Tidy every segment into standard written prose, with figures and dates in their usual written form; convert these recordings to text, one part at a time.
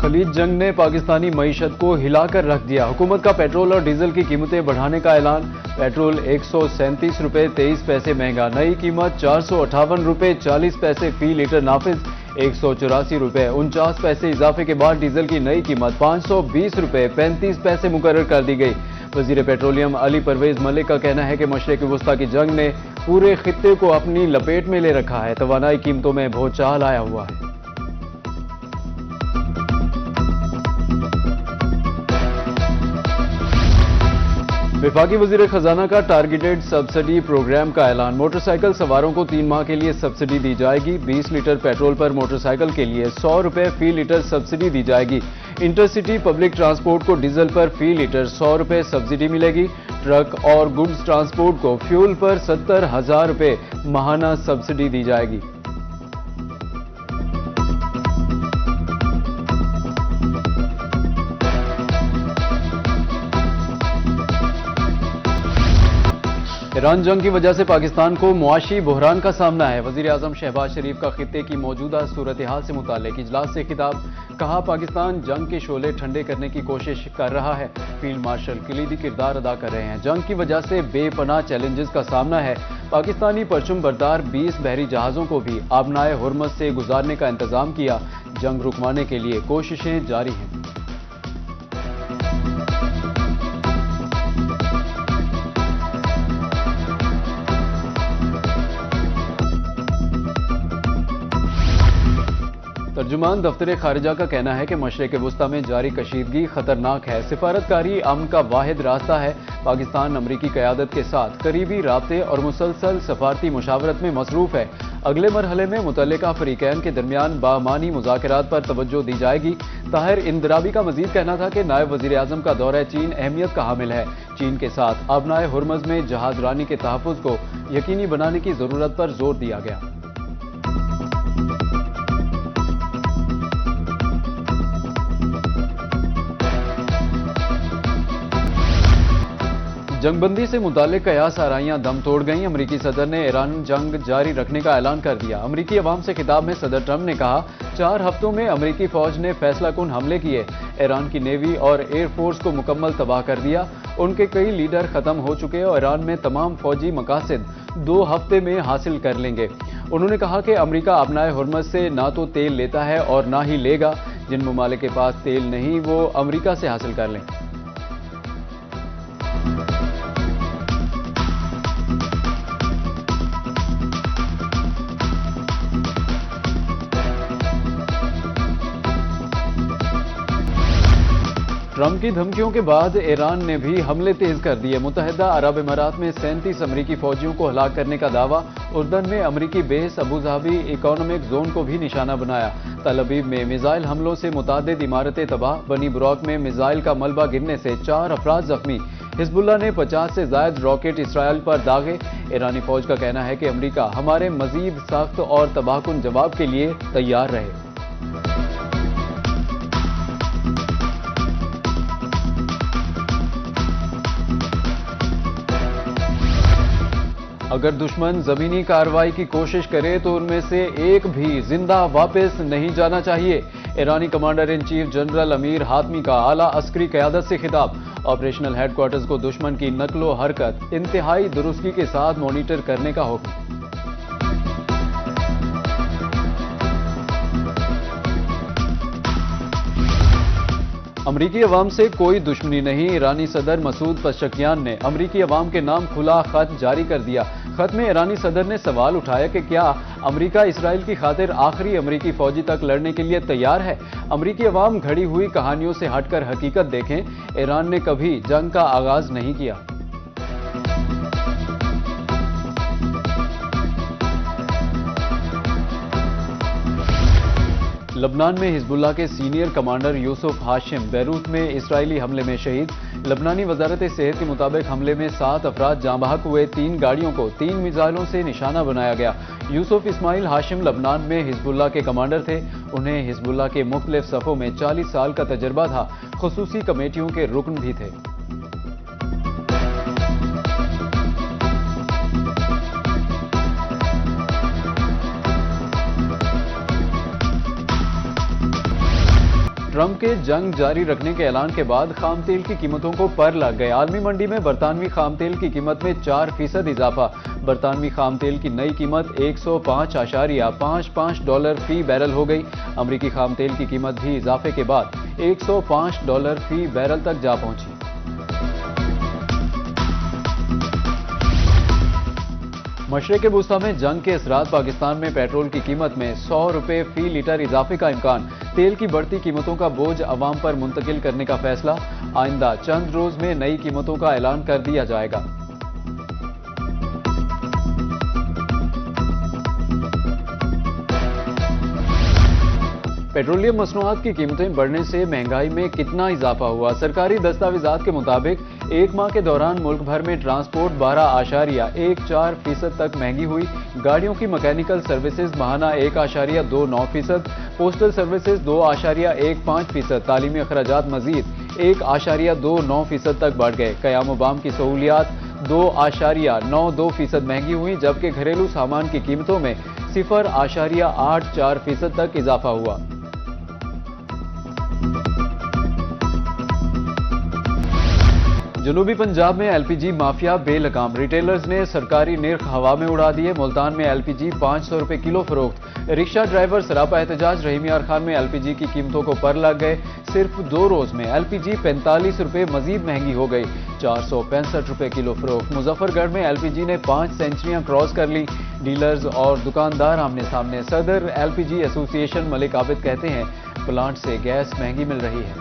खलीज जंग ने पाकिस्तानी मईशत को हिलाकर रख दिया। हुकूमत का पेट्रोल और डीजल की कीमतें बढ़ाने का ऐलान। पेट्रोल 137 रुपए 23 पैसे महंगा, नई कीमत 458 रुपए 40 पैसे फी लीटर नाफिज। 184 रुपए 49 पैसे इजाफे के बाद डीजल की नई कीमत 520 रुपए 35 पैसे मुकर्रर कर दी गई। वजीर पेट्रोलियम अली परवेज मलिक का कहना है कि मशरिक वस्ता की जंग ने पूरे खित्ते को अपनी लपेट में ले रखा है। तवानाई कीमतों में भूचाल आया हुआ है। वफाकी वजीर खजाना का टारगेटेड सब्सिडी प्रोग्राम का ऐलान। मोटरसाइकिल सवारों को 3 माह के लिए सब्सिडी दी जाएगी। 20 लीटर पेट्रोल पर मोटरसाइकिल के लिए 100 रुपए फी लीटर सब्सिडी दी जाएगी। इंटरसिटी पब्लिक ट्रांसपोर्ट को डीजल पर फी लीटर 100 रुपए सब्सिडी मिलेगी। ट्रक और गुड्स ट्रांसपोर्ट को फ्यूल पर 70,000 रुपए माहाना सब्सिडी दी जाएगी। ईरान जंग की वजह से पाकिस्तान को मुआशी बहरान का सामना है। वजीर आजम शहबाज शरीफ का खित्ते की मौजूदा सूरत हाल से मुताल्लिक इजलास से खिताब। कहा, पाकिस्तान जंग के शोले ठंडे करने की कोशिश कर रहा है। फील्ड मार्शल कलीदी किरदार अदा कर रहे हैं। जंग की वजह से बेपनाह चैलेंजेस का सामना है। पाकिस्तानी परचम बरदार 20 बहरी जहाजों को भी आबनाए हुर्मस से गुजारने का इंतजाम किया। जंग रुकवाने के लिए कोशिशें जारी हैं। तर्जुमान दफ्तर खारिजा का कहना है कि मशरिक वस्ता में जारी कशीदगी खतरनाक है। सिफारतकारी अमन का वाहिद रास्ता है। पाकिस्तान अमरीकी क़यादत के साथ करीबी राब्ते और मुसलसल सफारती मुशावरत में मसरूफ है। अगले मरहले में मुतल्लिका फरीकैन के दरमियान बामानी मुज़ाकरात पर तवज्जो दी जाएगी। ताहिर इंदराबी का मजीद कहना था कि नायब वज़ीर आज़म का दौरा चीन अहमियत का हामिल है। चीन के साथ आबनाए हुर्मज़ में जहाज रानी के तहफ़्फ़ुज़ को यकीनी बनाने की ज़रूरत पर जोर दिया गया। जंगबंदी से मुतालिक कयास आराइयां दम तोड़ गईं। अमरीकी सदर ने ईरान जंग जारी रखने का ऐलान कर दिया। अमरीकी अवाम से खिताब में सदर ट्रंप ने कहा, 4 हफ्तों में अमरीकी फौज ने फैसलाकुन हमले किए। ईरान की नेवी और एयरफोर्स को मुकम्मल तबाह कर दिया। उनके कई लीडर खत्म हो चुके और ईरान में तमाम फौजी मकासद 2 हफ्ते में हासिल कर लेंगे। उन्होंने कहा कि अमरीका अपनाए हुर्मत से ना तो तेल लेता है और ना ही लेगा। जिन ममालिक के पास तेल नहीं वो अमरीका से हासिल कर लें। ट्रंप की धमकियों के बाद ईरान ने भी हमले तेज कर दिए। मुत्तहिदा अरब इमारात में 37 अमरीकी फौजियों को हलाक करने का दावा। उर्दन में अमरीकी base Abu Dhabi economic zone को भी निशाना बनाया। तल अवीव में मिसाइल हमलों से मुतादिद इमारतें तबाह। बनी बुराक में मिसाइल का मलबा गिरने से 4 अफराद जख्मी। हिजबुल्लाह ने 50 से जायद रॉकेट इसराइल पर दागे। ईरानी फौज का कहना है कि अमरीका हमारे मजीद सख्त और तबाहकुन जवाब के लिए तैयार रहे। अगर दुश्मन जमीनी कार्रवाई की कोशिश करे तो उनमें से एक भी जिंदा वापस नहीं जाना चाहिए। ईरानी commander in chief general Amir Hatami का आला अस्करी क़यादत से खिताब। ऑपरेशनल हेडक्वार्टर्स को दुश्मन की नकलो हरकत इंतहाई दुरुस्ती के साथ मॉनिटर करने का हुक्म। अमरीकी अवाम से कोई दुश्मनी नहीं। ईरानी सदर मसूद पशकियान ने अमरीकी अवाम के नाम खुला खत जारी कर दिया। खत में ईरानी सदर ने सवाल उठाया कि क्या अमरीका इसराइल की खातिर आखिरी अमरीकी फौजी तक लड़ने के लिए तैयार है। अमरीकी अवाम घड़ी हुई कहानियों से हटकर हकीकत देखें। ईरान ने कभी जंग का आगाज नहीं किया। लबनान में हिजबुल्लाह के senior commander Yusuf Hashim Beirut में इस्राइली हमले में शहीद। लबनानी वजारत सेहत के मुताबिक हमले में 7 अफराद जाँ बहक हुए। 3 गाड़ियों को 3 मिसाइलों से निशाना बनाया गया। यूसुफ इस्माइल हाशिम लबनान में हिजबुल्लाह के कमांडर थे। उन्हें हिजबुल्लाह के मुख्तलिफ सफ़ों में 40 साल का तजर्बा था। खुसूसी कमेटियों के रुकन भी थे। ट्रंप के जंग जारी रखने के ऐलान के बाद खाम तेल की कीमतों को पर लग गए। आलमी मंडी में बरतानवी खाम तेल की कीमत में 4% इजाफा। बरतानवी खाम तेल की नई कीमत $105.55 फी बैरल हो गई। अमरीकी खाम तेल की कीमत भी इजाफे के बाद $105 फी बैरल तक जा पहुंची। मशरिक़ वुस्ता में जंग के असरात पाकिस्तान में पेट्रोल की कीमत में ₹100 फी लीटर इजाफे का इम्कान। तेल की बढ़ती कीमतों का बोझ अवाम पर मुंतकिल करने का फैसला। आइंदा चंद रोज में नई कीमतों का ऐलान कर दिया जाएगा। पेट्रोलियम मसनूआत की कीमतें बढ़ने से महंगाई में कितना इजाफा हुआ? सरकारी दस्तावेजात के मुताबिक एक माह के दौरान मुल्क भर में ट्रांसपोर्ट 12.14% तक महंगी हुई। गाड़ियों की मैकेनिकल सर्विसेज माहाना 1.29%, पोस्टल सर्विसेज 2.15%, तालीमी अखराजात मजीद 1.29% तक बढ़ गए। क़याम बाम की सहूलियात 2.92% महंगी हुई, जबकि घरेलू सामान की कीमतों में 0.84% तक इजाफा हुआ। जनूबी पंजाब में एलपीजी माफिया बेलगाम। रिटेलर्स ने सरकारी निर्ख हवा में उड़ा दिए। मुल्तान में एलपीजी ₹500 किलो फरोख्त। रिक्शा ड्राइवर सरापा एहतजाज। रहीम यार खान में एलपीजी की कीमतों को पर लग गए। सिर्फ 2 रोज में एलपीजी ₹45 मजीद महंगी हो गई। ₹465 किलो फरोख्त। मुजफ्फरगढ़ में एलपीजी ने 5 सेंचुरियां क्रॉस कर ली। डीलर्स और दुकानदार आमने सामने। सदर एलपीजी एसोसिएशन मलिक आबिद कहते हैं प्लांट से गैस महंगी मिल रही है।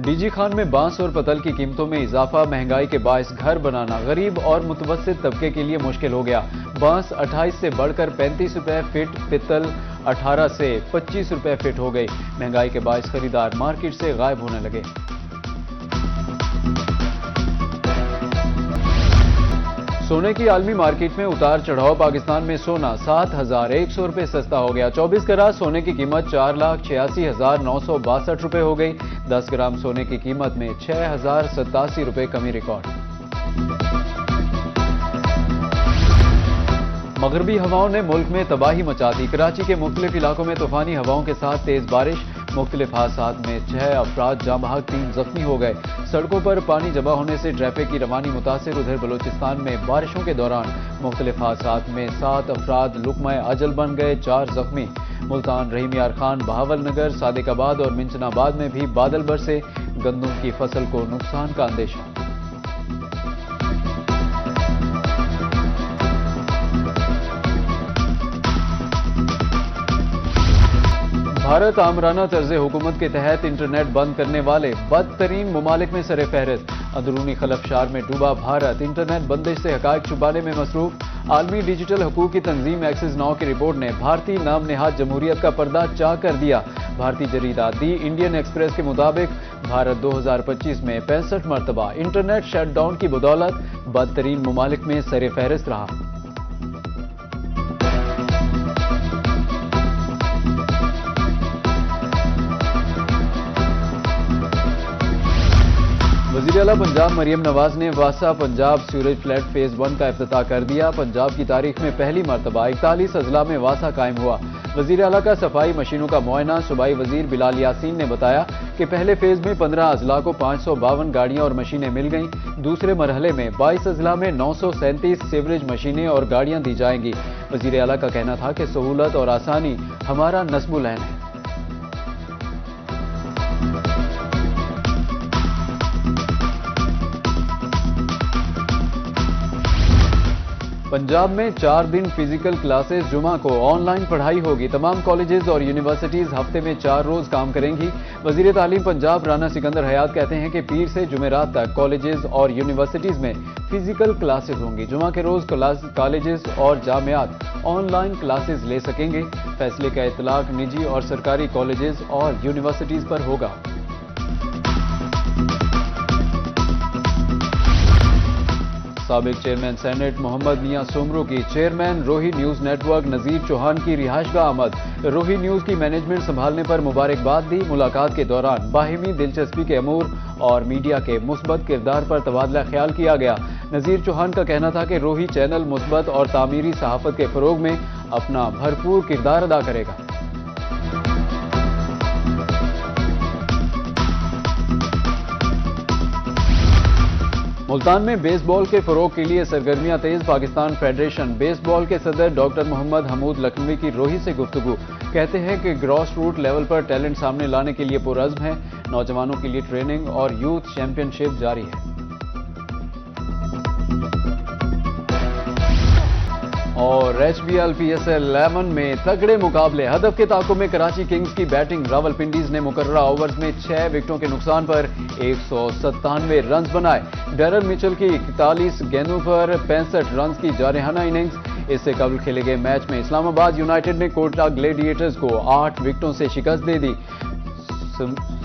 डीजी खान में बांस और पतल की कीमतों में इजाफा। महंगाई के बायस घर बनाना गरीब और मुतवस्सित तबके के लिए मुश्किल हो गया। बांस 28 से बढ़कर ₹35 फिट, पित्तल 18 से ₹25 फिट हो गई। महंगाई के बायस खरीदार मार्केट से गायब होने लगे। सोने की आलमी मार्केट में उतार चढ़ाव। पाकिस्तान में सोना ₹7,100 सस्ता हो गया। 24 कैरात सोने की कीमत ₹4,86,962 हो गई। 10 ग्राम सोने की कीमत में ₹6,087 कमी रिकॉर्ड। मगरबी हवाओं ने मुल्क में तबाही मचा दी। कराची के मुख्तलिफ इलाकों में तूफानी हवाओं के साथ तेज बारिश। मुख्तलिफ हादसात में 6 अफराद जाँ बहक, 3 जख्मी हो गए। सड़कों पर पानी जमा होने से ट्रैफिक की रवानी मुतासिर। उधर बलूचिस्तान में बारिशों के दौरान मुख्तलिफ हादसात में 7 अफराद लुकमा अजल बन गए, 4 जख्मी। मुल्तान, रहीम यार खान, बहावलनगर, सादिकाबाद और मिंचनाबाद में भी बादल बरसे। गंदम की फसल को नुकसान का अंदेशा। भारत आमराना तर्ज हुकूमत के तहत इंटरनेट बंद करने वाले बदतरीन ममालिक में सरे फहरिस्त। अंदरूनी खलफशार में डूबा भारत। इंटरनेट बंदिश से हकायक छुपाने में मसरूफ। आलमी डिजिटल हकूक की तंजीम एक्सिस नाउ की रिपोर्ट ने भारतीय नाम नेहाद जमहूरियत का पर्दा चाक कर दिया। भारतीय जरीदा दी इंडियन एक्सप्रेस के मुताबिक भारत 2025 में 65 मरतबा इंटरनेट शटडाउन की बदौलत बदतरीन ममालिक में सरे फहरिस्त रहा। वज़ीर आला पंजाब मरियम नवाज ने वासा पंजाब सीवरेज फ्लैट फेज 1 का इफ्तिताह कर दिया। पंजाब की तारीख में पहली मरतबा 41 अजला में वासा कायम हुआ। वज़ीर आला का सफाई मशीनों का मुआयना। सूबाई वज़ीर बिलाल यासीन ने बताया कि पहले फेज में 15 अजला को 552 गाड़ियां और मशीनें मिल गईं। दूसरे मरहले में 22 अजला में 937 सीवरेज मशीनें और गाड़ियां दी जाएंगी। वज़ीर आला का कहना था कि सहूलत और आसानी हमारा नस्बुल ऐन है। पंजाब में 4 दिन फिजिकल क्लासेस, जुमा को ऑनलाइन पढ़ाई होगी। तमाम कॉलेजेस और यूनिवर्सिटीज हफ्ते में 4 रोज काम करेंगी। वजीर तालीम पंजाब राना सिकंदर हयात कहते हैं कि पीर से जुमेरात तक कॉलेजेस और यूनिवर्सिटीज में फिजिकल क्लासेस होंगी। जुमा के रोज कॉलेजेस और जामियात ऑनलाइन क्लासेस ले सकेंगे। फैसले का इतलाक निजी और सरकारी कॉलेजेस और यूनिवर्सिटीज पर होगा। साबिक चेयरमैन सेनेट मोहम्मद मियां सुमरू की चेयरमैन रोही न्यूज नेटवर्क नजीर चौहान की रिहाइशगाह आमद। रोही न्यूज की मैनेजमेंट संभालने पर मुबारकबाद दी। मुलाकात के दौरान बाहिमी दिलचस्पी के अमूर और मीडिया के मुस्बत किरदार पर तबादला ख्याल किया गया। नजीर चौहान का कहना था कि रोही चैनल मुस्बत और तामीरी सहाफत के फरोग में अपना भरपूर किरदार अदा करेगा। मुल्तान में बेसबॉल के फरोग के लिए सरगर्मियां तेज। पाकिस्तान फेडरेशन बेसबॉल के सदर डॉक्टर मोहम्मद हमूद लखनवी की रोही से गुफ्तगू। कहते हैं कि ग्रॉस रूट लेवल पर टैलेंट सामने लाने के लिए पुरअज़्म है। नौजवानों के लिए ट्रेनिंग और यूथ चैंपियनशिप जारी है। और HBL PSL 11 में तगड़े मुकाबले। हदफ के ताक़ुब में कराची किंग्स की बैटिंग। रावलपिंडीज ने मुकर्ररा ओवर्स में 6 विकेटों के नुकसान पर 197 रन बनाए। डैरल मिचेल की 41 गेंदों पर 65 रन की जारहाना इनिंग्स। इससे कबल खेले गए मैच में इस्लामाबाद यूनाइटेड ने कोटा ग्लेडिएटर्स को 8 विकेटों से शिकस्त दे दी।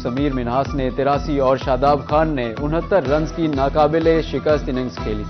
समीर मिन्हास ने 83 और शादाब खान ने 69 रन की नाकाबिले शिकस्त इनिंग्स खेली।